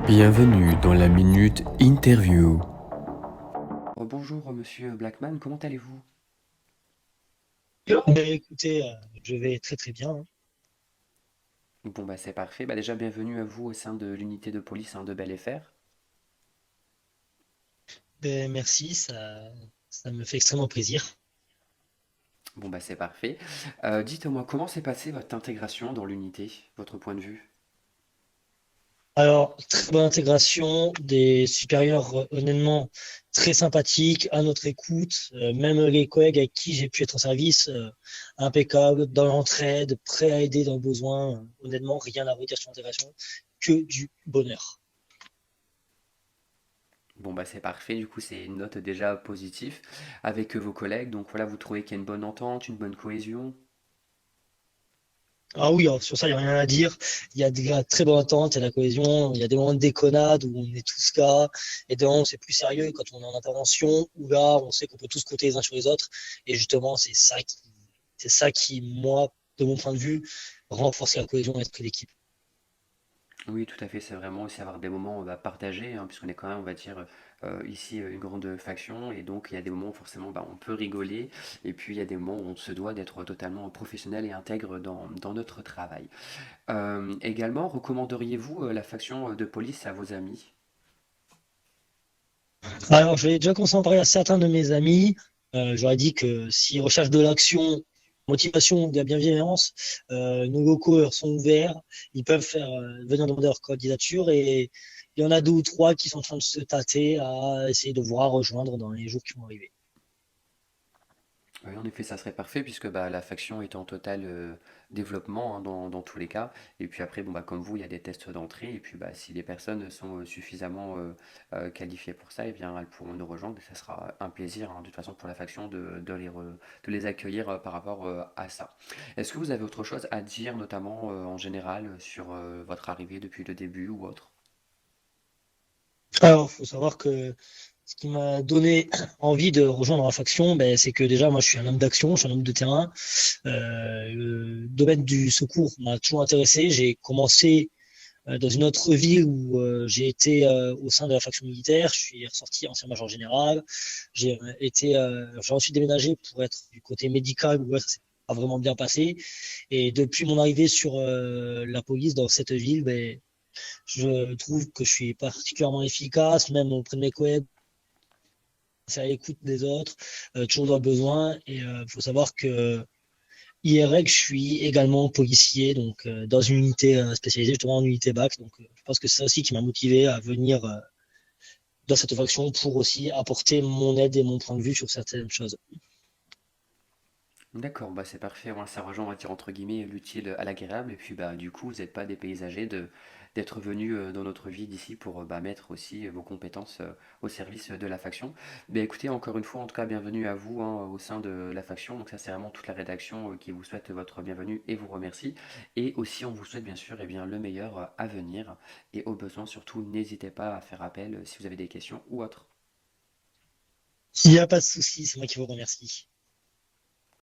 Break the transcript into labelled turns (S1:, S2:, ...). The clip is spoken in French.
S1: Bienvenue dans la Minute Interview.
S2: Bonjour Monsieur Blackman, comment allez-vous?
S3: Écoutez, je vais très très bien, hein.
S2: Bon bah c'est parfait. Bah déjà bienvenue à vous au sein de l'unité de police de Bel-Esfer.
S3: Merci, ça me fait extrêmement plaisir.
S2: Bon bah c'est parfait. Dites-moi comment s'est passée votre intégration dans l'unité, votre point de vue?
S3: Alors, très bonne intégration, des supérieurs honnêtement très sympathiques, à notre écoute, même les collègues avec qui j'ai pu être en service, impeccables, dans l'entraide, prêts à aider dans le besoin. Honnêtement, rien à redire sur l'intégration, que du bonheur.
S2: Bon bah c'est parfait, du coup c'est une note déjà positive avec vos collègues. Donc voilà, vous trouvez qu'il y a une bonne entente, une bonne cohésion?
S3: Ah oui, sur ça, il n'y a rien à dire. Il y a de la très bonne entente, il y a de la cohésion, il y a des moments de déconnade où on est tous cas, et des moments où c'est plus sérieux quand on est en intervention, où là, on sait qu'on peut tous compter les uns sur les autres. Et justement, c'est ça qui, moi, de mon point de vue, renforce la cohésion et l'esprit d'équipe.
S2: Oui, tout à fait, c'est vraiment aussi avoir des moments partagés, hein, puisqu'on est quand même, on va dire, ici une grande faction, et donc il y a des moments où forcément on peut rigoler, et puis il y a des moments où on se doit d'être totalement professionnel et intègre dans notre travail. Également, recommanderiez-vous la faction de police à vos amis?
S3: Alors, je vais déjà commencer à en parler à certains de mes amis. J'aurais dit que s'ils recherchent de l'action, motivation, de la bienveillance, nos locaux leur sont ouverts. Ils peuvent faire venir demander leur candidature et il y en a deux ou trois qui sont en train de se tâter à essayer de voir rejoindre dans les jours qui vont arriver.
S2: Oui, en effet, ça serait parfait puisque la faction est en total développement, hein, dans tous les cas. Et puis après, bon, comme vous, il y a des tests d'entrée. Et puis si les personnes sont suffisamment qualifiées pour ça, eh bien, elles pourront nous rejoindre. Et ça sera un plaisir, hein, de toute façon, pour la faction de les accueillir par rapport à ça. Est-ce que vous avez autre chose à dire, notamment en général, sur votre arrivée depuis le début ou autre?
S3: Alors, il faut savoir que ce qui m'a donné envie de rejoindre la faction, ben, c'est que déjà, moi, je suis un homme d'action, je suis un homme de terrain. Le domaine du secours m'a toujours intéressé. J'ai commencé dans une autre ville où j'ai été au sein de la faction militaire. Je suis ressorti ancien major général. J'ai ensuite déménagé pour être du côté médical où là, ça s'est pas vraiment bien passé. Et depuis mon arrivée sur la police dans cette ville, ben, je trouve que je suis particulièrement efficace, même auprès de mes collègues, c'est à l'écoute des autres, toujours dans le besoin. Et il faut savoir que IREC, je suis également policier, donc dans une unité spécialisée, justement en unité BAC. Donc je pense que c'est ça aussi qui m'a motivé à venir dans cette faction pour aussi apporter mon aide et mon point de vue sur certaines choses.
S2: D'accord, c'est parfait. Voilà, ça rejoint, on va dire, entre guillemets, l'utile à l'agréable. Et puis du coup, vous n'êtes pas dépaysagé d'être venu dans notre vie d'ici pour mettre aussi vos compétences au service de la faction. Écoutez, encore une fois, en tout cas, bienvenue à vous, hein, au sein de la faction. Donc ça, c'est vraiment toute la rédaction qui vous souhaite votre bienvenue et vous remercie. Et aussi, on vous souhaite bien sûr le meilleur à venir. Et au besoin, surtout, n'hésitez pas à faire appel si vous avez des questions ou autres.
S3: Il n'y a pas de souci, c'est moi qui vous remercie.